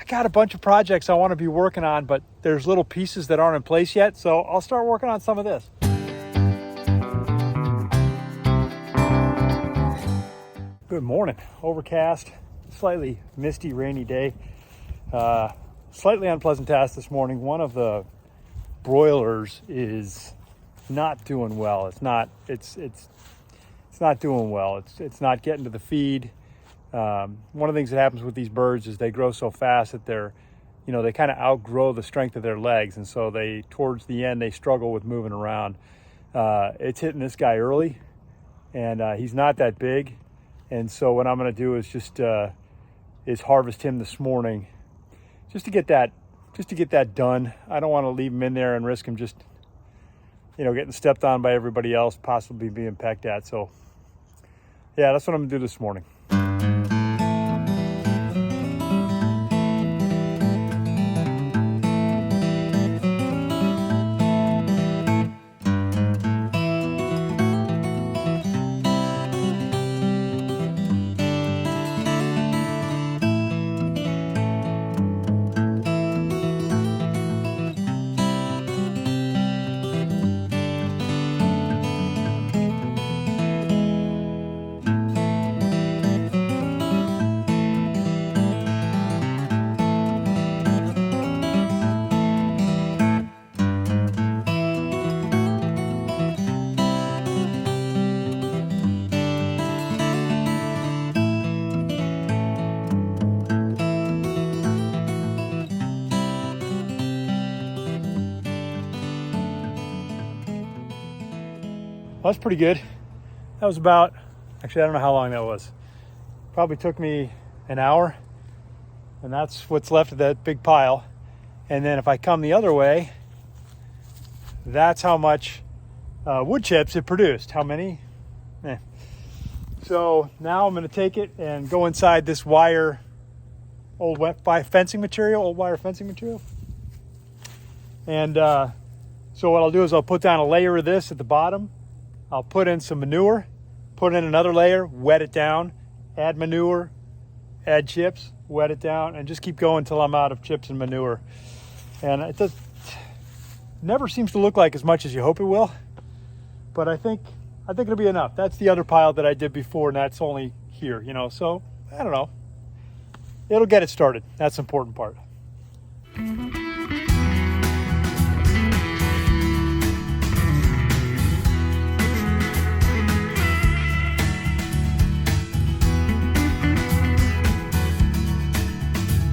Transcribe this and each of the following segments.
got a bunch of projects I want to be working on, but there's little pieces that aren't in place yet. So I'll start working on some of this. Good morning. Overcast, slightly misty, rainy day. Slightly unpleasant task this morning. One of the broilers is not doing well. It's not doing well. It's not getting to the feed. One of the things that happens with these birds is they grow so fast that they kind of outgrow the strength of their legs, and so towards the end they struggle with moving around. It's hitting this guy early, and he's not that big, and so what I'm going to do is just harvest him this morning, just to get that done. I don't want to leave him in there and risk him just getting stepped on by everybody else, possibly being pecked at. So yeah, that's what I'm going to do this morning. Well, that's pretty good. That was actually, I don't know how long that was. Probably took me an hour, and that's what's left of that big pile. And then if I come the other way, that's how much wood chips it produced. How many? So now I'm going to take it and go inside this old wire fencing material. And so what I'll do is I'll put down a layer of this at the bottom. I'll put in some manure, put in another layer, wet it down, add manure, add chips, wet it down, and just keep going until I'm out of chips and manure. And it never seems to look like as much as you hope it will, but I think it'll be enough. That's the other pile that I did before, and that's only here, so I don't know. It'll get it started. That's the important part.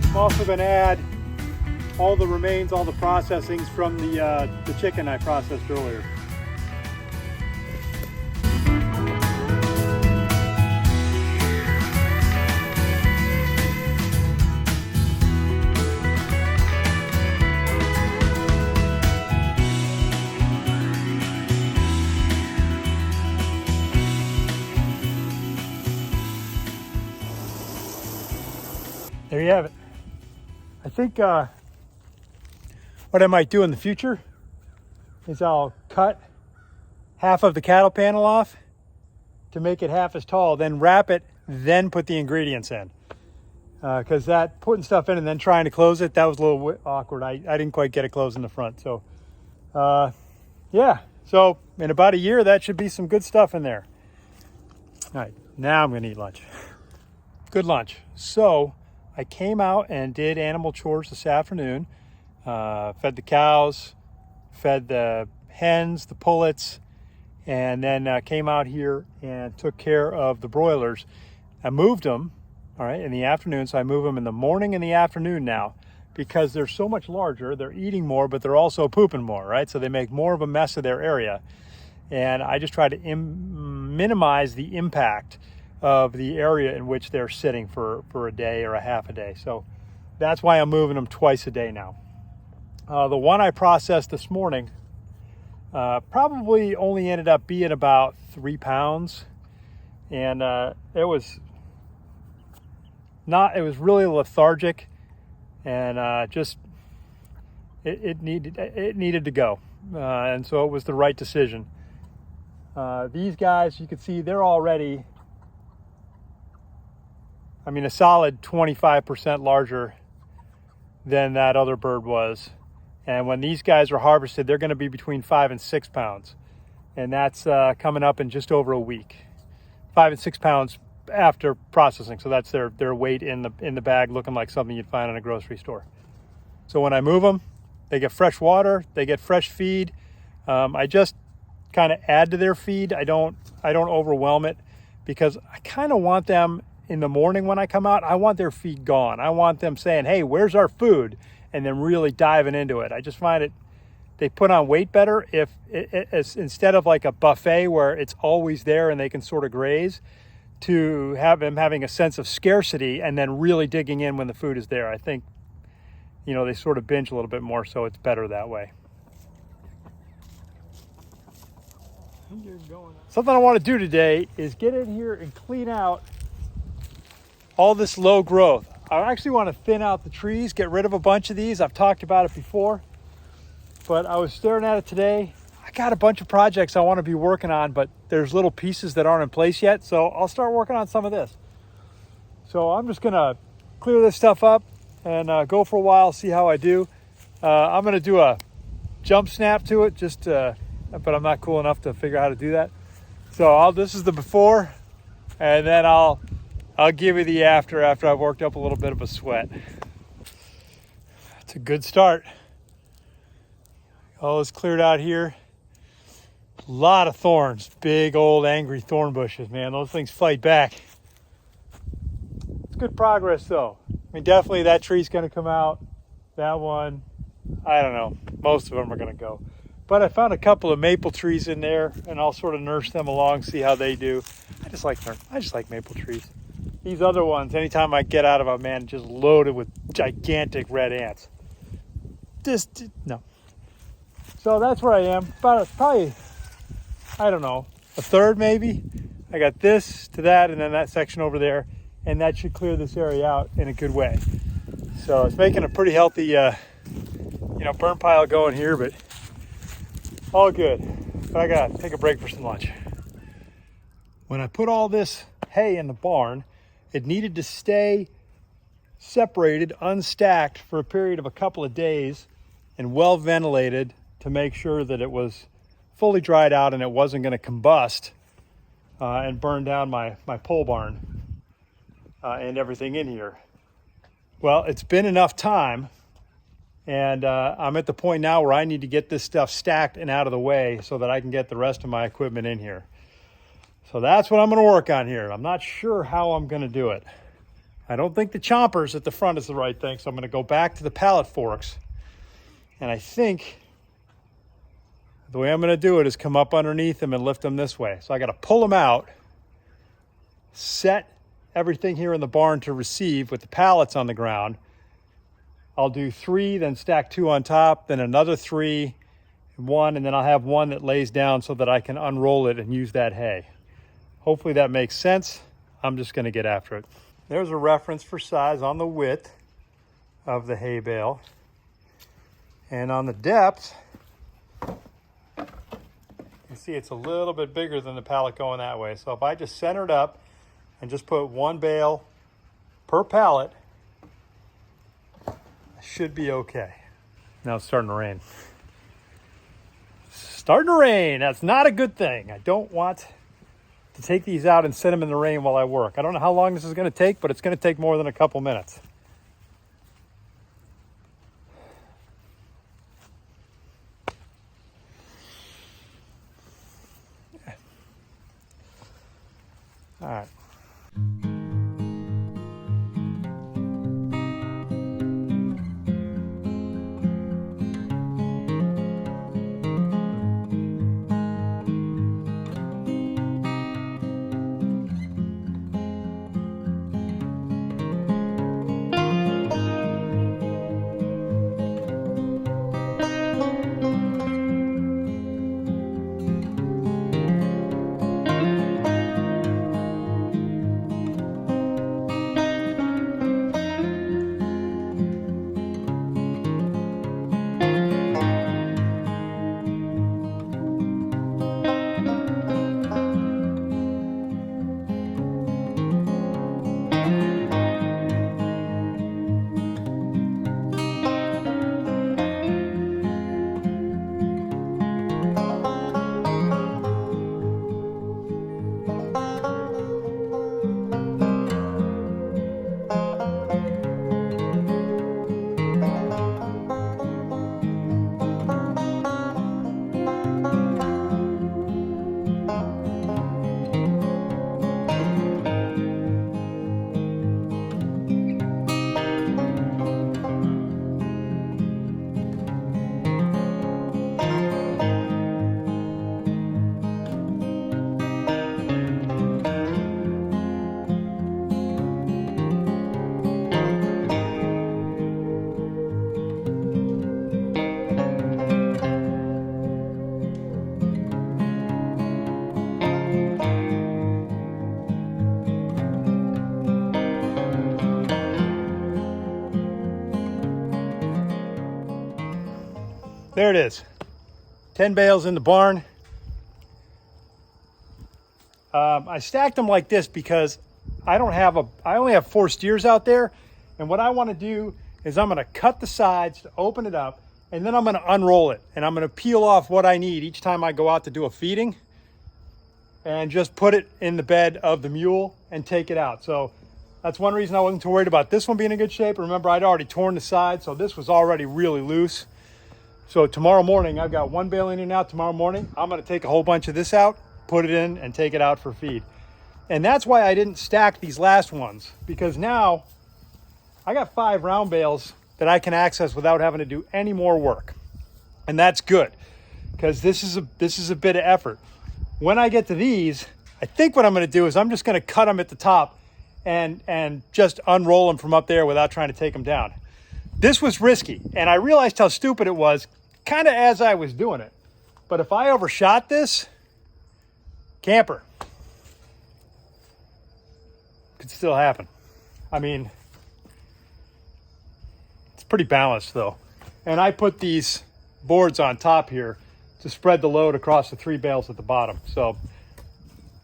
I'm also going to add all the remains, all the processings from the chicken I processed earlier. There you have it. I think what I might do in the future is I'll cut half of the cattle panel off to make it half as tall, then wrap it, then put the ingredients in. Because that putting stuff in and then trying to close it, that was a little awkward. I didn't quite get it closed in the front. So yeah, so in about a year, that should be some good stuff in there. All right, now I'm going to eat lunch. Good lunch. So I came out and did animal chores this afternoon. Fed the cows, fed the hens, the pullets, and then came out here and took care of the broilers. I moved them, all right, in the afternoon. So I move them in the morning and the afternoon now because they're so much larger. They're eating more, but they're also pooping more, right? So they make more of a mess of their area. And I just try to minimize the impact of the area in which they're sitting for a day or a half a day. So that's why I'm moving them twice a day now. The one I processed this morning probably only ended up being about 3 pounds. And it was really lethargic, and it needed to go. And so it was the right decision. These guys, you can see they're already, a solid 25% larger than that other bird was. And when these guys are harvested, they're going to be between 5 and 6 pounds. And that's coming up in just over a week. 5 and 6 pounds after processing. So that's their weight in the bag, looking like something you'd find in a grocery store. So when I move them, they get fresh water, they get fresh feed. I just kind of add to their feed. I don't overwhelm it, because I kind of want them in the morning when I come out, I want their feed gone. I want them saying, hey, where's our food? And then really diving into it. I just find they put on weight better if it's instead of like a buffet where it's always there and they can sort of graze, to have them having a sense of scarcity and then really digging in when the food is there. I think, they sort of binge a little bit more, so it's better that way. Something I want to do today is get in here and clean out all this low growth. I actually want to thin out the trees, get rid of a bunch of these. I've talked about it before, but I was staring at it today. I got a bunch of projects I want to be working on, but there's little pieces that aren't in place yet, so I'll start working on some of this. So I'm just going to clear this stuff up and go for a while, see how I do. I'm going to do a jump snap to it, but I'm not cool enough to figure out how to do that. So this is the before, and then I'll give you the after I've worked up a little bit of a sweat. It's a good start. All is cleared out here. A lot of thorns, big old angry thorn bushes, man. Those things fight back. It's good progress though. I mean, definitely that tree's gonna come out. That one, I don't know. Most of them are gonna go. But I found a couple of maple trees in there, and I'll sort of nurse them along, see how they do. I just like maple trees. These other ones, anytime I get out of them, man, just loaded with gigantic red ants. No. So that's where I am. Probably, I don't know, a third maybe. I got this to that, and then that section over there, and that should clear this area out in a good way. So it's making a pretty healthy, burn pile going here, but all good. But I gotta take a break for some lunch. When I put all this hay in the barn, it needed to stay separated, unstacked for a period of a couple of days and well ventilated to make sure that it was fully dried out and it wasn't going to combust and burn down my pole barn and everything in here. Well, it's been enough time, and I'm at the point now where I need to get this stuff stacked and out of the way so that I can get the rest of my equipment in here. So that's what I'm going to work on here. I'm not sure how I'm going to do it. I don't think the chompers at the front is the right thing, so I'm going to go back to the pallet forks. And I think the way I'm going to do it is come up underneath them and lift them this way. So I got to pull them out, set everything here in the barn to receive with the pallets on the ground. I'll do 3, then stack 2 on top, then another 3, 1, and then I'll have one that lays down so that I can unroll it and use that hay. Hopefully that makes sense. I'm just going to get after it. There's a reference for size on the width of the hay bale. And on the depth, you see it's a little bit bigger than the pallet going that way. So if I just center it up and just put 1 bale per pallet, I should be okay. Now it's starting to rain. Starting to rain. That's not a good thing. I don't want to take these out and set them in the rain while I work. I don't know how long this is going to take, but it's going to take more than a couple minutes. All right. there it is. 10 bales in the barn. I stacked them like this because I only have 4 steers out there. And what I want to do is I'm going to cut the sides to open it up, and then I'm going to unroll it. And I'm going to peel off what I need each time I go out to do a feeding, and just put it in the bed of the mule and take it out. So that's one reason I wasn't too worried about this one being in good shape. Remember, I'd already torn the side, so this was already really loose. So tomorrow morning, I've got 1 bale in here now. Tomorrow morning, I'm going to take a whole bunch of this out, put it in, and take it out for feed. And that's why I didn't stack these last ones, because now I got 5 round bales that I can access without having to do any more work. And that's good, because this is a bit of effort. When I get to these, I think what I'm going to do is I'm just going to cut them at the top and just unroll them from up there without trying to take them down. This was risky, and I realized how stupid it was kind of as I was doing it. But if I overshot this, camper, could still happen. I mean, it's pretty balanced though. And I put these boards on top here to spread the load across the 3 bales at the bottom. So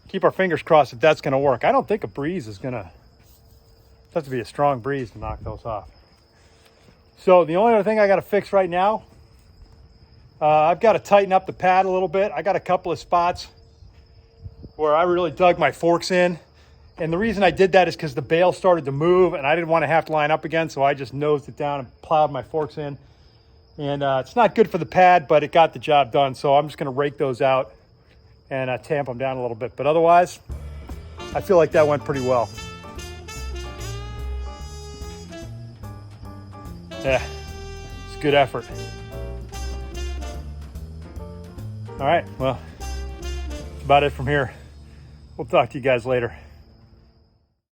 keep our fingers crossed that that's going to work. I don't think a breeze is going to, it has to be a strong breeze to knock those off. So the only other thing I got to fix right now, I've got to tighten up the pad a little bit. I got a couple of spots where I really dug my forks in. And the reason I did that is because the bale started to move and I didn't want to have to line up again. So I just nosed it down and plowed my forks in. And it's not good for the pad, but it got the job done. So I'm just going to rake those out and tamp them down a little bit. But otherwise, I feel like that went pretty well. Yeah, it's a good effort. All right, well, that's about it from here. We'll talk to you guys later.